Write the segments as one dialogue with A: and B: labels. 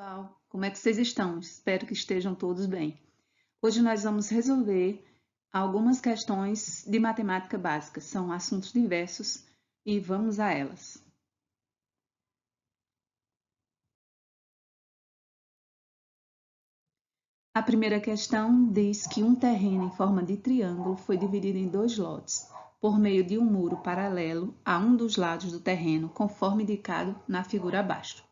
A: Pessoal, como é que vocês estão? Espero que estejam todos bem. Hoje nós vamos resolver algumas questões de matemática básica, são assuntos diversos e vamos a elas. A primeira questão diz que um terreno em forma de triângulo foi dividido em dois lotes, por meio de um muro paralelo a um dos lados do terreno, conforme indicado na figura abaixo.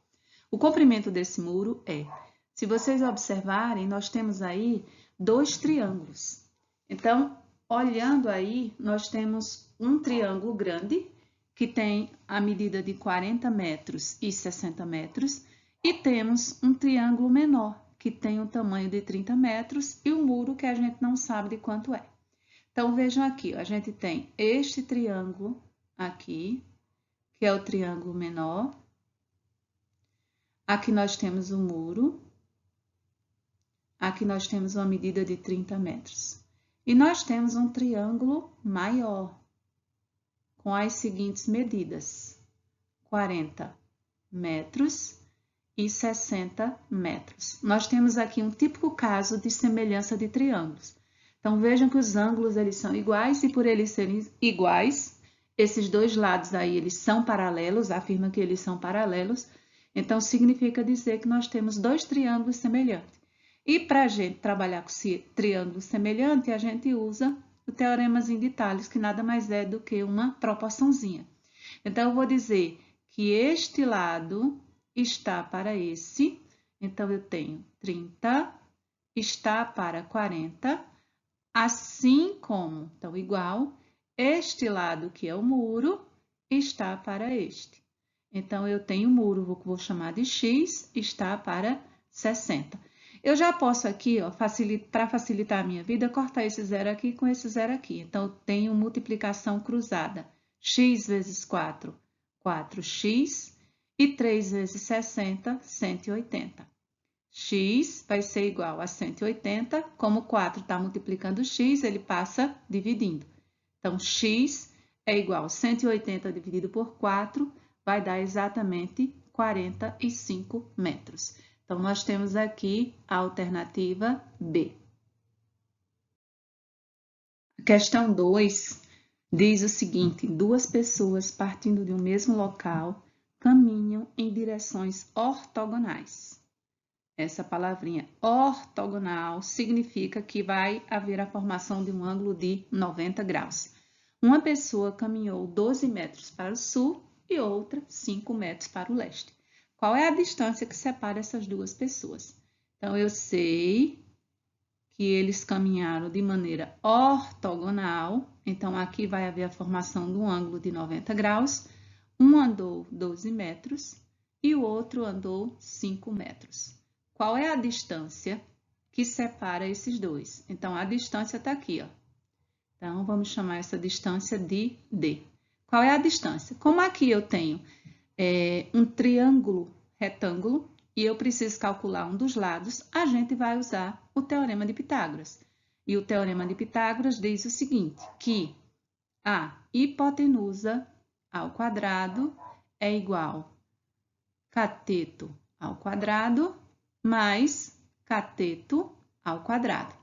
A: O comprimento desse muro é, se vocês observarem, nós temos aí dois triângulos. Então, olhando aí, nós temos um triângulo grande, que tem a medida de 40 metros e 60 metros, e temos um triângulo menor, que tem o tamanho de 30 metros, e o muro que a gente não sabe de quanto é. Então, vejam aqui, a gente tem este triângulo aqui, que é o triângulo menor. Aqui nós temos o muro. Aqui nós temos uma medida de 30 metros. E nós temos um triângulo maior, com as seguintes medidas: 40 metros e 60 metros. Nós temos aqui um típico caso de semelhança de triângulos. Então, vejam que os ângulos eles são iguais e por eles serem iguais, esses dois lados aí eles são paralelos, afirma que eles são paralelos. Então, significa dizer que nós temos dois triângulos semelhantes. E para a gente trabalhar com esse triângulo semelhante, a gente usa o teoremazinho de Tales, que nada mais é do que uma proporçãozinha. Então, eu vou dizer que este lado está para esse. Então, eu tenho 30 está para 40, assim como, então, igual, este lado que é o muro está para este. Então, eu tenho o muro, vou chamar de x, está para 60. Eu já posso aqui, para facilitar a minha vida, cortar esse zero aqui com esse zero aqui. Então, eu tenho multiplicação cruzada. X vezes 4, 4x. E 3 vezes 60, 180. X vai ser igual a 180. Como 4 está multiplicando x, ele passa dividindo. Então, x é igual a 180 dividido por 4, vai dar exatamente 45 metros. Então, nós temos aqui a alternativa B. A questão 2 diz o seguinte: duas pessoas partindo de um mesmo local caminham em direções ortogonais. Essa palavrinha ortogonal significa que vai haver a formação de um ângulo de 90 graus. Uma pessoa caminhou 12 metros para o sul e outra 5 metros para o leste. Qual é a distância que separa essas duas pessoas? Então, eu sei que eles caminharam de maneira ortogonal. Então, aqui vai haver a formação de um ângulo de 90 graus. Um andou 12 metros e o outro andou 5 metros. Qual é a distância que separa esses dois? Então, a distância está aqui, ó. Então, vamos chamar essa distância de D. Qual é a distância? Como aqui eu tenho um triângulo retângulo e eu preciso calcular um dos lados, a gente vai usar o Teorema de Pitágoras. E o Teorema de Pitágoras diz o seguinte, que a hipotenusa ao quadrado é igual a cateto ao quadrado mais cateto ao quadrado.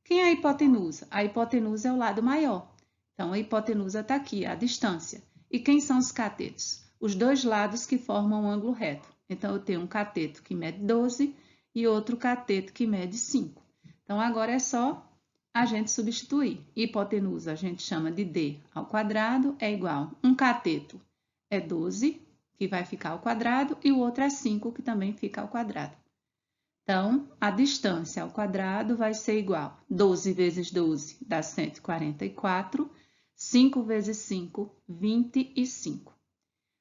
A: Quem é a hipotenusa? A hipotenusa é o lado maior. Então, a hipotenusa está aqui, a distância. E quem são os catetos? Os dois lados que formam um ângulo reto. Então, eu tenho um cateto que mede 12 e outro cateto que mede 5. Então, agora é só a gente substituir. Hipotenusa a gente chama de D ao quadrado, é igual a um cateto é 12, que vai ficar ao quadrado, e o outro é 5, que também fica ao quadrado. Então, a distância ao quadrado vai ser igual a 12 vezes 12 dá 144, 5 vezes 5, 25.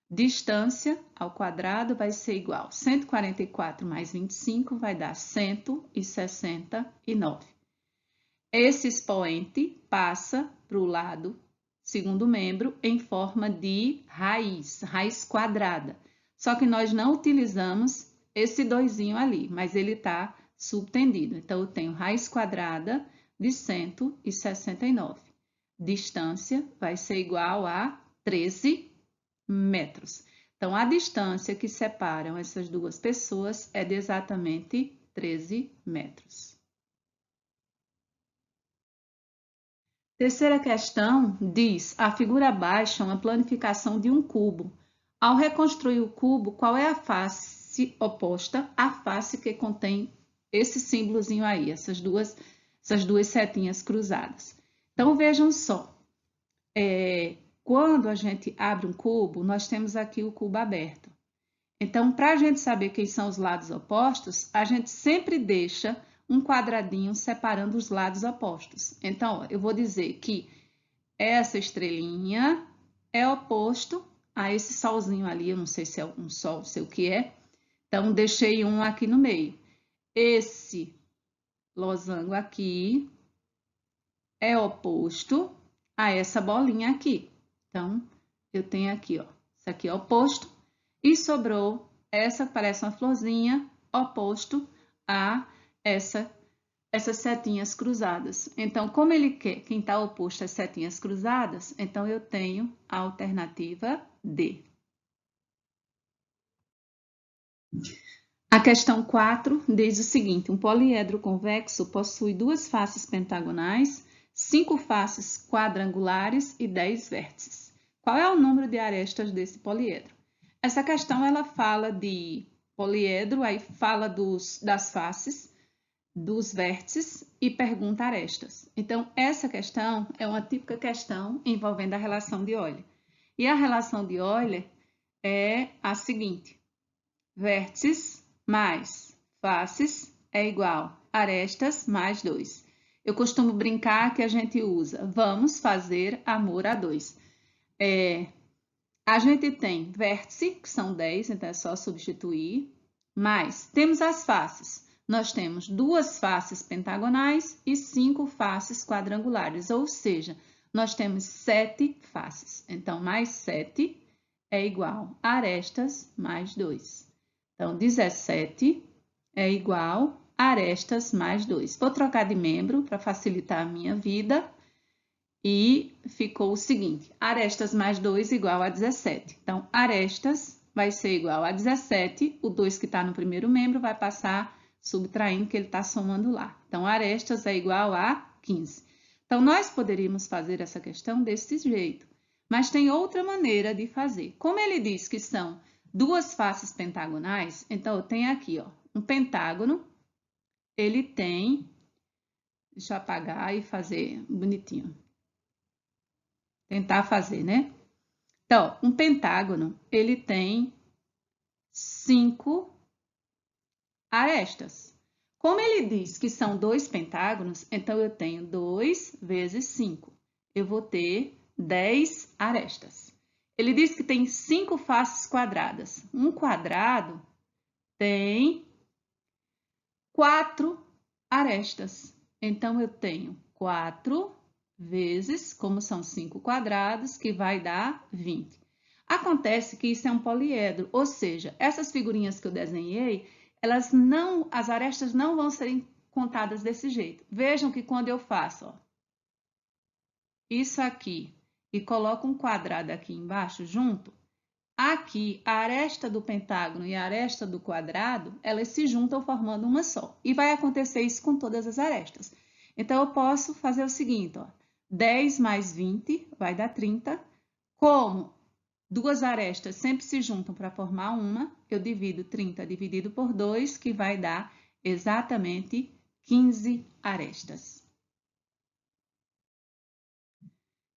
A: Distância ao quadrado vai ser igual a 144 mais 25 vai dar 169. Esse expoente passa para o lado segundo membro em forma de raiz quadrada. Só que nós não utilizamos esse doisinho ali, mas ele está subtendido. Então, eu tenho raiz quadrada de 169. Distância vai ser igual a 13 metros. Então, Então, a distância que separam essas duas pessoas é de exatamente 13 metros. Terceira questão diz: a figura abaixo é uma planificação de um cubo. Ao reconstruir o cubo, qual é a face oposta à face que contém esse símbolozinho aí, essas duas setinhas cruzadas? Então, vejam só. Quando a gente abre um cubo, nós temos aqui o cubo aberto. Então, para a gente saber quem são os lados opostos, a gente sempre deixa um quadradinho separando os lados opostos. Então, eu vou dizer que essa estrelinha é oposto a esse solzinho ali, eu não sei se é um sol, não sei o que é. Então, deixei um aqui no meio. Esse losango aqui é oposto a essa bolinha aqui. Então, eu tenho aqui, ó, isso aqui é oposto, e sobrou essa que parece uma florzinha, oposto a essas setinhas cruzadas. Então, como ele quer quem está oposto às setinhas cruzadas, então eu tenho a alternativa D. A questão 4 diz o seguinte: um poliedro convexo possui duas faces pentagonais, 5 faces quadrangulares e 10 vértices. Qual é o número de arestas desse poliedro? Essa questão ela fala de poliedro, aí fala das faces, dos vértices e pergunta arestas. Então, essa questão é uma típica questão envolvendo a relação de Euler. E a relação de Euler é a seguinte: vértices mais faces é igual a arestas mais 2. Eu costumo brincar que a gente usa vamos fazer amor a 2. A gente tem vértice, que são 10, então é só substituir, mas temos as faces. Nós temos 2 faces pentagonais e 5 faces quadrangulares, ou seja, nós temos 7 faces. Então, mais 7 é igual a arestas mais 2. Então, 17 é igual a arestas mais 2. Vou trocar de membro para facilitar a minha vida. E ficou o seguinte: arestas mais 2 igual a 17. Então, arestas vai ser igual a 17. O 2 que está no primeiro membro vai passar subtraindo, que ele está somando lá. Então, arestas é igual a 15. Então, nós poderíamos fazer essa questão desse jeito. Mas tem outra maneira de fazer. Como ele diz que são 2 faces pentagonais, então eu tenho aqui, ó, um pentágono. Ele tem... Deixa eu apagar e fazer bonitinho. Tentar fazer, né? Então, um pentágono, ele tem 5 arestas. Como ele diz que são 2 pentágonos, então eu tenho 2 vezes 5. Eu vou ter 10 arestas. Ele diz que tem 5 faces quadradas. Um quadrado tem 4 arestas. Então, eu tenho 4 vezes, como são 5 quadrados, que vai dar 20. Acontece que isso é um poliedro, ou seja, essas figurinhas que eu desenhei, as arestas não vão ser contadas desse jeito. Vejam que quando eu faço, ó, isso aqui e coloco um quadrado aqui embaixo junto, aqui a aresta do pentágono e a aresta do quadrado, elas se juntam formando uma só. E vai acontecer isso com todas as arestas. Então, eu posso fazer o seguinte, ó, 10 mais 20 vai dar 30. Como 2 arestas sempre se juntam para formar uma, eu divido 30 dividido por 2, que vai dar exatamente 15 arestas.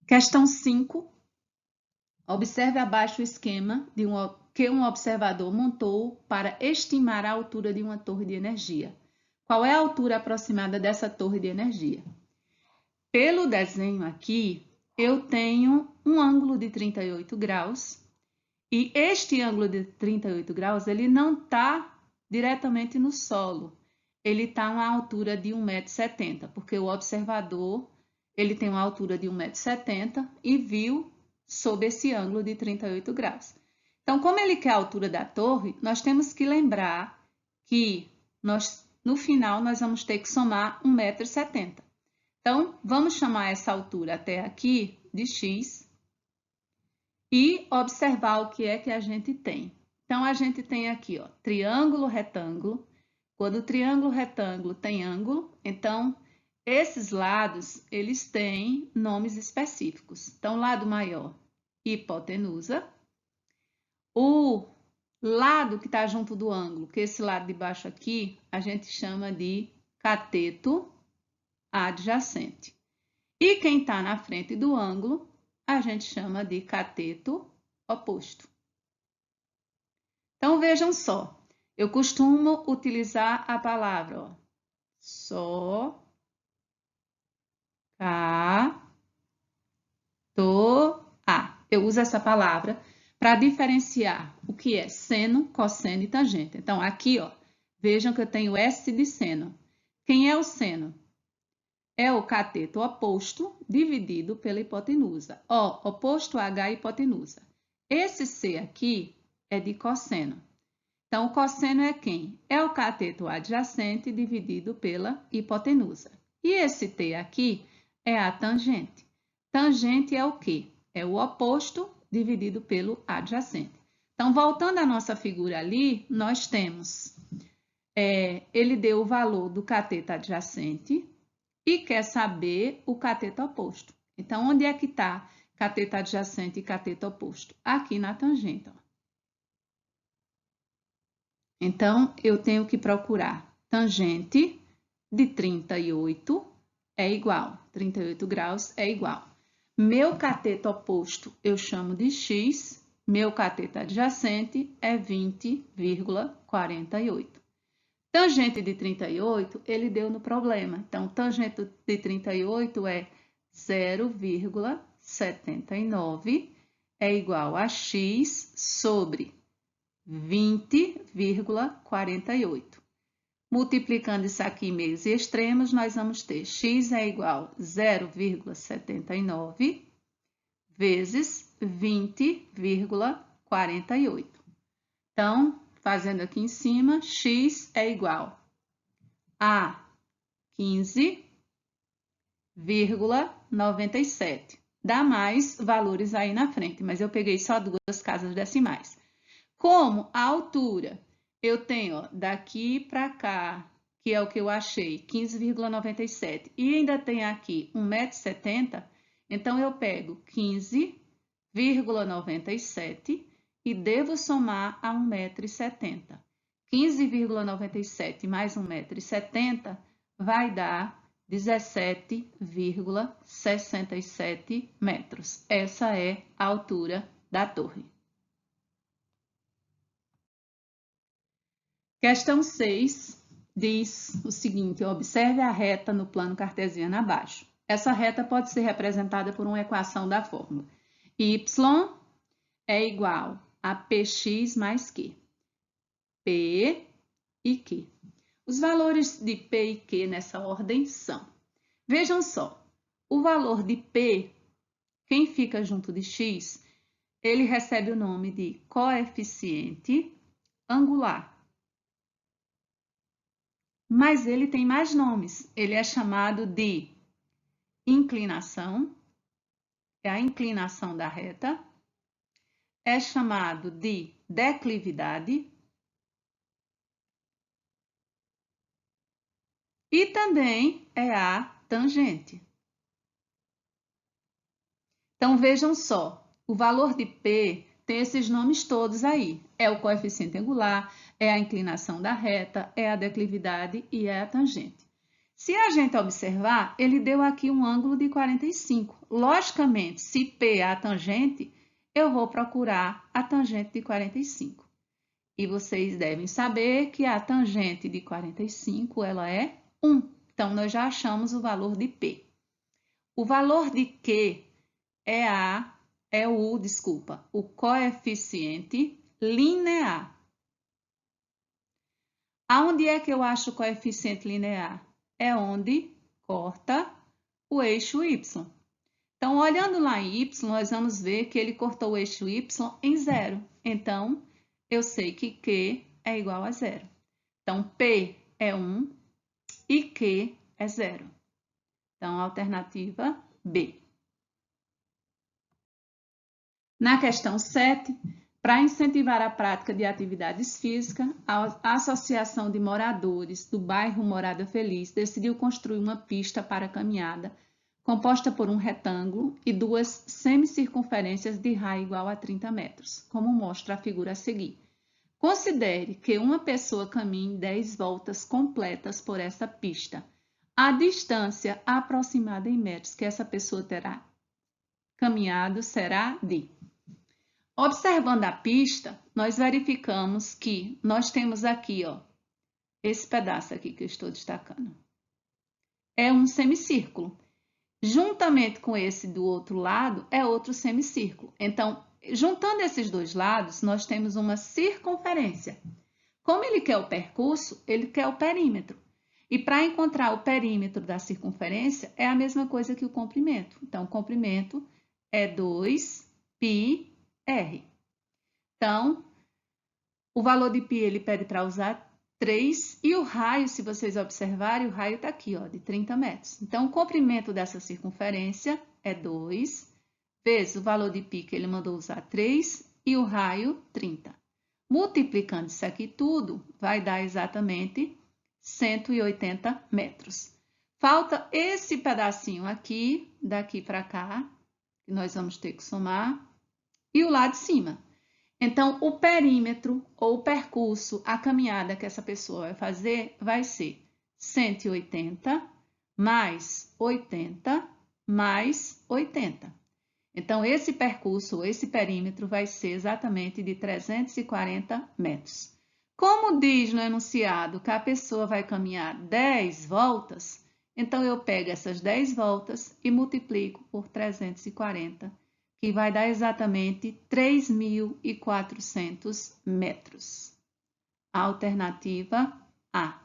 A: Questão 5. Observe abaixo o esquema que um observador montou para estimar a altura de uma torre de energia. Qual é a altura aproximada dessa torre de energia? Pelo desenho aqui, eu tenho um ângulo de 38 graus e este ângulo de 38 graus ele não está diretamente no solo. Ele está a uma altura de 1,70 m, porque o observador ele tem uma altura de 1,70 m e viu sob esse ângulo de 38 graus. Então, como ele quer a altura da torre, nós temos que lembrar que no final nós vamos ter que somar 1,70 m. Então, vamos chamar essa altura até aqui de x e observar o que é que a gente tem. Então, a gente tem aqui, ó, triângulo, retângulo. Quando o triângulo, retângulo tem ângulo, então esses lados, eles têm nomes específicos. Então, lado maior, hipotenusa. O lado que está junto do ângulo, que é esse lado de baixo aqui, a gente chama de cateto adjacente. E quem está na frente do ângulo, a gente chama de cateto oposto. Então, vejam só, eu costumo utilizar a palavra ó, só, cá, to, a. Eu uso essa palavra para diferenciar o que é seno, cosseno e tangente. Então, aqui, ó, vejam que eu tenho S de seno. Quem é o seno? É o cateto oposto dividido pela hipotenusa. Ó, oposto a H hipotenusa. Esse C aqui é de cosseno. Então, o cosseno é quem? É o cateto adjacente dividido pela hipotenusa. E esse T aqui é a tangente. Tangente é o quê? É o oposto dividido pelo adjacente. Então, voltando à nossa figura ali, nós temos, ele deu o valor do cateto adjacente e quer saber o cateto oposto. Então, onde é que está cateto adjacente e cateto oposto? Aqui na tangente. Ó. Então, eu tenho que procurar tangente de 38 é igual, 38 graus é igual. Meu cateto oposto eu chamo de x, meu cateto adjacente é 20,48. Tangente de 38, ele deu no problema. Então, tangente de 38 é 0,79 é igual a x sobre 20,48. Multiplicando isso aqui em meios e extremos, nós vamos ter x é igual a 0,79 vezes 20,48. Então, fazendo aqui em cima, x é igual a 15,97. Dá mais valores aí na frente, mas eu peguei só duas casas decimais. Como a altura eu tenho ó, daqui para cá, que é o que eu achei, 15,97, e ainda tem aqui 1,70 m, então eu pego 15,97 e devo somar a 1,70 m. 15,97 mais 1,70 m vai dar 17,67 metros. Essa é a altura da torre. Questão 6 diz o seguinte: observe a reta no plano cartesiano abaixo. Essa reta pode ser representada por uma equação da fórmula y é igual a px mais q. P e Q. Os valores de P e Q nessa ordem são, vejam só, o valor de P, quem fica junto de x, ele recebe o nome de coeficiente angular. Mas ele tem mais nomes. Ele é chamado de inclinação, é a inclinação da reta, é chamado de declividade e também é a tangente. Então, vejam só, o valor de P tem esses nomes todos aí. É o coeficiente angular, é a inclinação da reta, é a declividade e é a tangente. Se a gente observar, ele deu aqui um ângulo de 45. Logicamente, se P é a tangente, eu vou procurar a tangente de 45. E vocês devem saber que a tangente de 45 ela é 1. Então, nós já achamos o valor de P. O valor de Q o coeficiente linear. Aonde é que eu acho o coeficiente linear? É onde corta o eixo y. Então, olhando lá em y, nós vamos ver que ele cortou o eixo y em 0. Então, eu sei que Q é igual a 0. Então, P é 1 e Q é 0. Então, alternativa B. Na questão 7, para incentivar a prática de atividades físicas, a Associação de Moradores do bairro Morada Feliz decidiu construir uma pista para caminhada composta por um retângulo e duas semicircunferências de raio igual a 30 metros, como mostra a figura a seguir. Considere que uma pessoa caminhe 10 voltas completas por essa pista. A distância aproximada em metros que essa pessoa terá caminhado será de... Observando a pista, nós verificamos que nós temos aqui, ó, esse pedaço aqui que eu estou destacando. É um semicírculo. Juntamente com esse do outro lado, é outro semicírculo. Então, juntando esses dois lados, nós temos uma circunferência. Como ele quer o percurso, ele quer o perímetro. E para encontrar o perímetro da circunferência, é a mesma coisa que o comprimento. Então, o comprimento é 2πr. Então, o valor de π ele pede para usar 3, e o raio, se vocês observarem, o raio está aqui, ó, de 30 metros. Então, o comprimento dessa circunferência é 2, vezes o valor de π que ele mandou usar 3, e o raio 30. Multiplicando isso aqui tudo, vai dar exatamente 180 metros. Falta esse pedacinho aqui, daqui para cá, que nós vamos ter que somar, e o lado de cima. Então, o perímetro ou o percurso, a caminhada que essa pessoa vai fazer, vai ser 180 mais 80 mais 80. Então, esse percurso ou esse perímetro vai ser exatamente de 340 metros. Como diz no enunciado que a pessoa vai caminhar 10 voltas, então eu pego essas 10 voltas e multiplico por 340, que vai dar exatamente 3.400 metros. Alternativa A.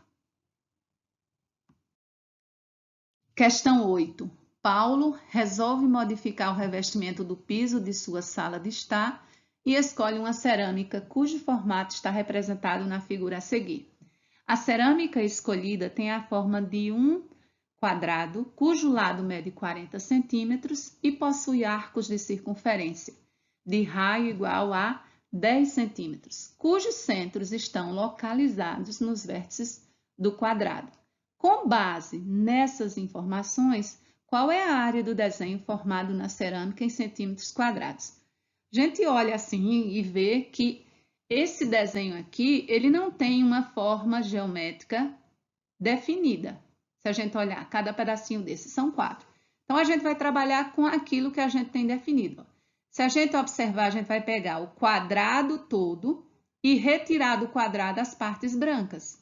A: Questão 8. Paulo resolve modificar o revestimento do piso de sua sala de estar e escolhe uma cerâmica cujo formato está representado na figura a seguir. A cerâmica escolhida tem a forma de um quadrado, cujo lado mede 40 centímetros e possui arcos de circunferência de raio igual a 10 centímetros, cujos centros estão localizados nos vértices do quadrado. Com base nessas informações, qual é a área do desenho formado na cerâmica em centímetros quadrados? A gente olha assim e vê que esse desenho aqui, ele não tem uma forma geométrica definida. Se a gente olhar cada pedacinho desse, são 4. Então, a gente vai trabalhar com aquilo que a gente tem definido. Se a gente observar, a gente vai pegar o quadrado todo e retirar do quadrado as partes brancas.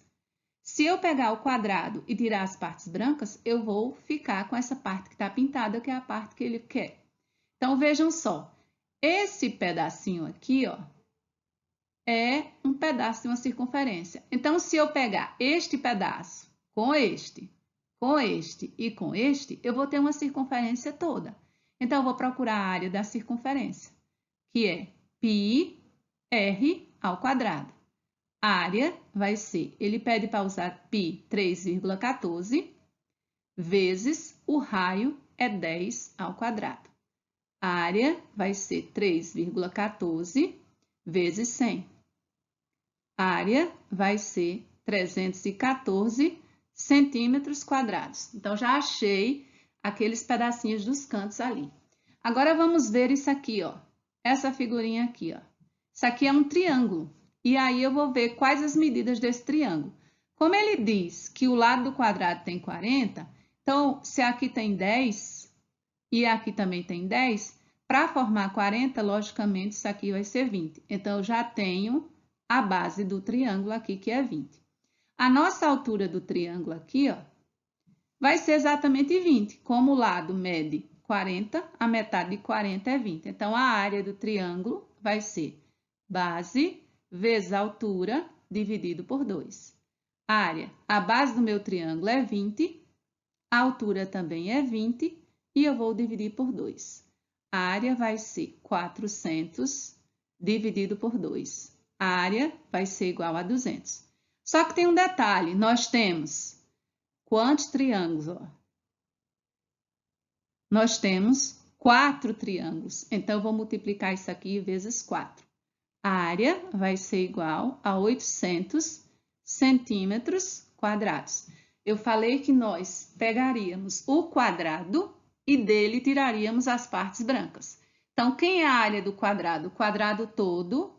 A: Se eu pegar o quadrado e tirar as partes brancas, eu vou ficar com essa parte que está pintada, que é a parte que ele quer. Então, vejam só. Esse pedacinho aqui, ó, é um pedaço de uma circunferência. Então, se eu pegar este pedaço com este e com este, eu vou ter uma circunferência toda. Então, eu vou procurar a área da circunferência, que é πr ao quadrado. A área vai ser, ele pede para usar π 3,14 vezes o raio é 10 ao quadrado. A área vai ser 3,14 vezes 100. A área vai ser 314 centímetros quadrados. Então, já achei aqueles pedacinhos dos cantos ali. Agora, vamos ver isso aqui, ó. Essa figurinha aqui, ó. Isso aqui é um triângulo. E aí, eu vou ver quais as medidas desse triângulo. Como ele diz que o lado do quadrado tem 40, então, se aqui tem 10 e aqui também tem 10, para formar 40, logicamente, isso aqui vai ser 20. Então, eu já tenho a base do triângulo aqui, que é 20. A nossa altura do triângulo aqui, ó, vai ser exatamente 20. Como o lado mede 40, a metade de 40 é 20. Então, a área do triângulo vai ser base vezes a altura dividido por 2. A base do meu triângulo é 20, a altura também é 20 e eu vou dividir por 2. A área vai ser 400 dividido por 2. A área vai ser igual a 200. Só que tem um detalhe, nós temos quantos triângulos? Ó? Nós temos 4 triângulos. Então, eu vou multiplicar isso aqui vezes 4. A área vai ser igual a 800 centímetros quadrados. Eu falei que nós pegaríamos o quadrado e dele tiraríamos as partes brancas. Então, quem é a área do quadrado? O quadrado todo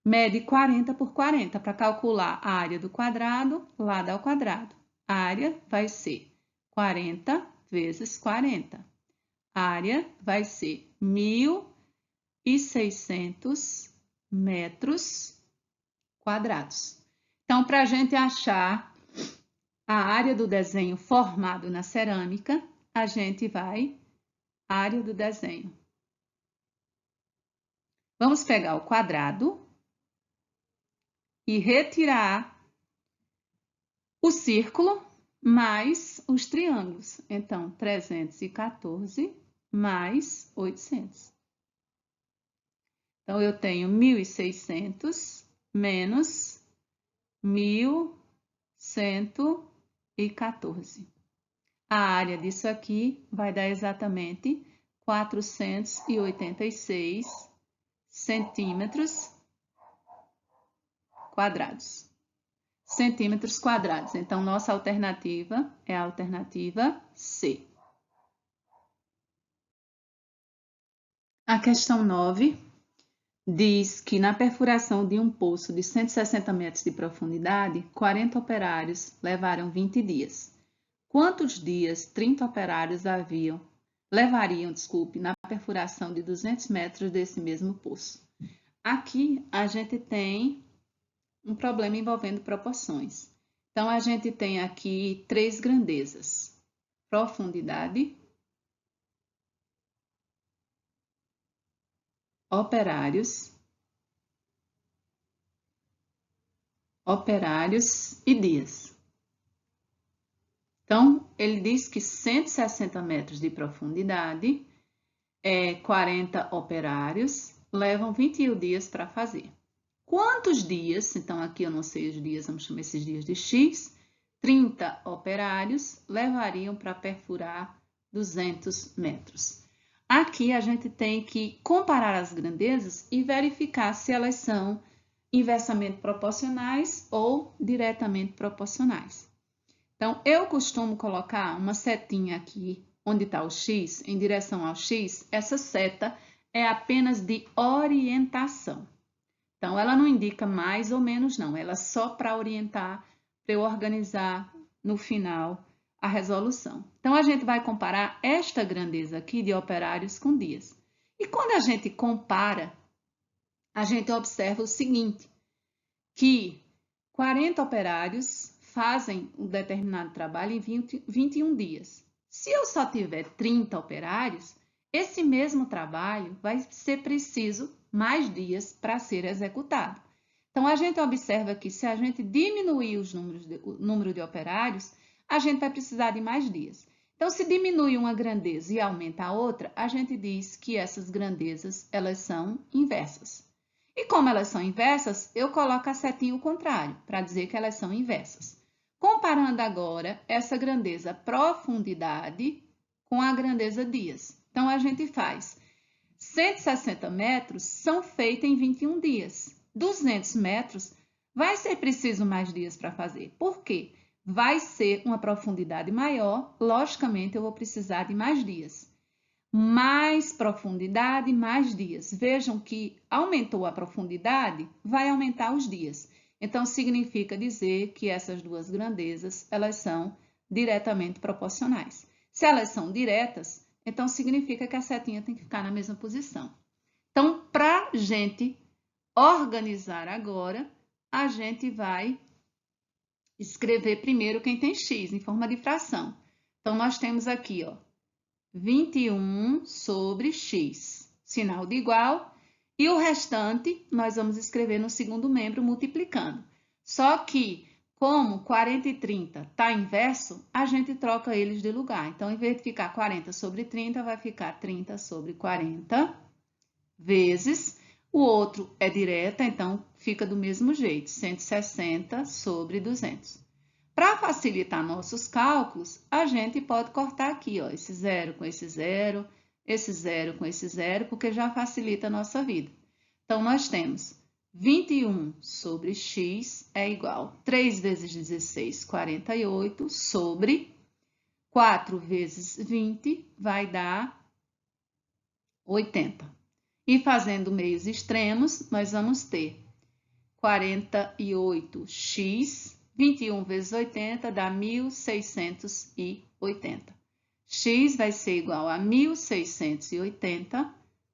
A: mede 40 por 40. Para calcular a área do quadrado, lado ao quadrado. A área vai ser 40 vezes 40. A área vai ser 1.600 metros quadrados. Então, para a gente achar a área do desenho formado na cerâmica, a gente vai área do desenho. Vamos pegar o quadrado e retirar o círculo mais os triângulos. Então, 314 mais 800. Então, eu tenho 1.600 menos 1.114. A área disso aqui vai dar exatamente 486 centímetros quadrados. Centímetros quadrados. Então, nossa alternativa é a alternativa C. A questão 9 diz que na perfuração de um poço de 160 metros de profundidade, 40 operários levaram 20 dias. Quantos dias 30 operários levariam na perfuração de 200 metros desse mesmo poço? Aqui a gente tem um problema envolvendo proporções. Então, a gente tem aqui 3 grandezas: profundidade, operários e dias. Então, ele diz que 160 metros de profundidade, 40 operários, levam 21 dias para fazer. Quantos dias, então aqui eu não sei os dias, vamos chamar esses dias de X, 30 operários levariam para perfurar 200 metros. Aqui a gente tem que comparar as grandezas e verificar se elas são inversamente proporcionais ou diretamente proporcionais. Então, eu costumo colocar uma setinha aqui, onde está o X, em direção ao X. Essa seta é apenas de orientação. Então, ela não indica mais ou menos, não. Ela é só para orientar, para eu organizar no final a resolução. Então, a gente vai comparar esta grandeza aqui de operários com dias. E quando a gente compara, a gente observa o seguinte, que 40 operários fazem um determinado trabalho em 21 dias. Se eu só tiver 30 operários, esse mesmo trabalho vai ser preciso mais dias para ser executado. Então, a gente observa que se a gente diminuir o número de operários, a gente vai precisar de mais dias. Então, se diminui uma grandeza e aumenta a outra, a gente diz que essas grandezas elas são inversas. E como elas são inversas, eu coloco a setinha ao contrário, para dizer que elas são inversas. Comparando agora essa grandeza profundidade com a grandeza dias. Então, a gente faz 160 metros são feitos em 21 dias. 200 metros vai ser preciso mais dias para fazer. Por quê? Vai ser uma profundidade maior, logicamente eu vou precisar de mais dias. Mais profundidade, mais dias. Vejam que aumentou a profundidade, vai aumentar os dias. Então, significa dizer que essas duas grandezas, elas são diretamente proporcionais. Se elas são diretas, então significa que a setinha tem que ficar na mesma posição. Então, para a gente organizar agora, a gente vai escrever primeiro quem tem x em forma de fração. Então, nós temos aqui, ó, 21 sobre x, sinal de igual, e o restante nós vamos escrever no segundo membro multiplicando. Só que, como 40 e 30 está inverso, a gente troca eles de lugar. Então, em vez de ficar 40 sobre 30, vai ficar 30 sobre 40 vezes. O outro é direta, então fica do mesmo jeito, 160 sobre 200. Para facilitar nossos cálculos, a gente pode cortar aqui, ó, esse zero com esse zero com esse zero, porque já facilita a nossa vida. Então, nós temos 21 sobre x é igual a 3 vezes 16, 48, sobre 4 vezes 20 vai dar 80. E fazendo meios extremos, nós vamos ter 48x, 21 vezes 80 dá 1.680. X vai ser igual a 1.680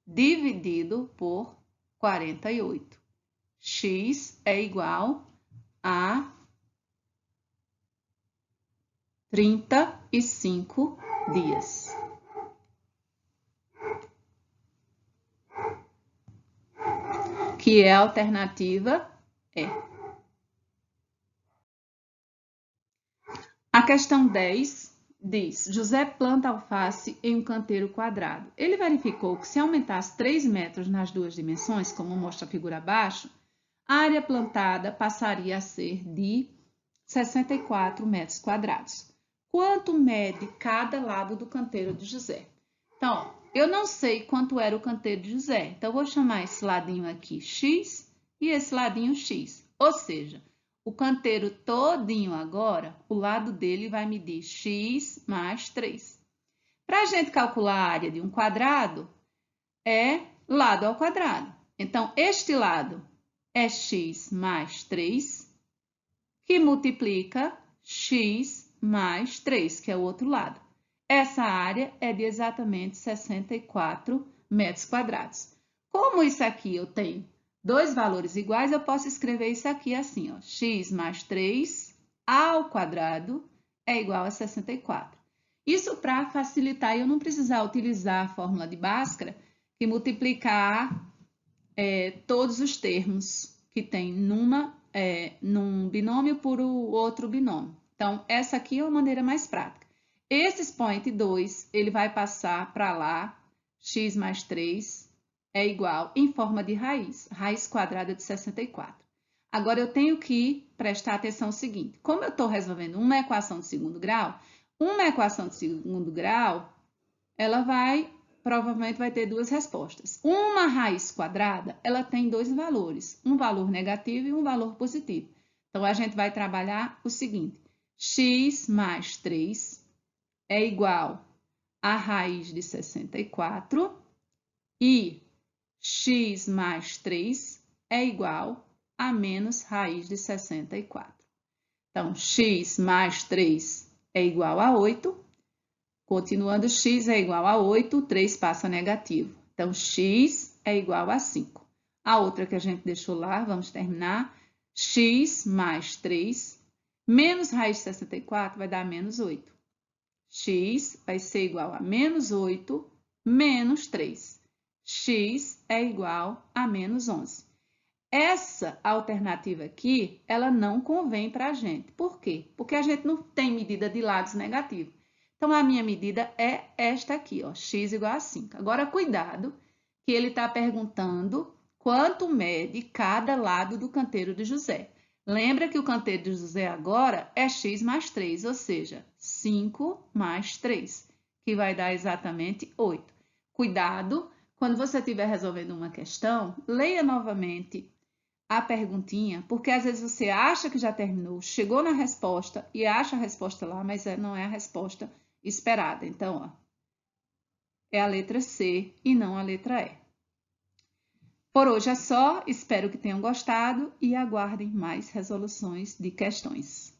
A: dividido por 48. X é igual a 35 dias. Que é a alternativa E. A questão 10 diz: José planta alface em um canteiro quadrado. Ele verificou que se aumentasse 3 metros nas duas dimensões, como mostra a figura abaixo, a área plantada passaria a ser de 64 metros quadrados. Quanto mede cada lado do canteiro de José? Então, eu não sei quanto era o canteiro de José, então eu vou chamar esse ladinho aqui x e esse ladinho x. Ou seja, o canteiro todinho agora, o lado dele vai medir x mais 3. Para a gente calcular a área de um quadrado, é lado ao quadrado. Então, este lado é x mais 3, que multiplica x mais 3, que é o outro lado. Essa área é de exatamente 64 metros quadrados. Como isso aqui eu tenho dois valores iguais, eu posso escrever isso aqui assim, ó, x mais 3 ao quadrado é igual a 64. Isso para facilitar e eu não precisar utilizar a fórmula de Bhaskara, que multiplicar todos os termos que tem num binômio por outro binômio. Então, essa aqui é uma maneira mais prática. Esse expoente 2, ele vai passar para lá, x mais 3 é igual em forma de raiz quadrada de 64. Agora, eu tenho que prestar atenção no seguinte, como eu estou resolvendo uma equação de segundo grau, ela provavelmente vai ter duas respostas. Uma raiz quadrada, ela tem dois valores, um valor negativo e um valor positivo. Então, a gente vai trabalhar o seguinte, x mais 3 é igual a raiz de 64 e x mais 3 é igual a menos raiz de 64. Então, x mais 3 é igual a 8. Continuando, x é igual a 8, 3 passa negativo. Então, x é igual a 5. A outra que a gente deixou lá, vamos terminar. X mais 3 menos raiz de 64 vai dar menos 8. X vai ser igual a menos 8 menos 3. X é igual a menos 11. Essa alternativa aqui, ela não convém para a gente. Por quê? Porque a gente não tem medida de lados negativos. Então, a minha medida é esta aqui, ó, x igual a 5. Agora, cuidado, que ele está perguntando quanto mede cada lado do canteiro de José. Lembra que o canteiro de José agora é x mais 3, ou seja, 5 mais 3, que vai dar exatamente 8. Cuidado, quando você estiver resolvendo uma questão, leia novamente a perguntinha, porque às vezes você acha que já terminou, chegou na resposta e acha a resposta lá, mas não é a resposta esperada. Então, ó, é a letra C e não a letra E. Por hoje é só, espero que tenham gostado e aguardem mais resoluções de questões.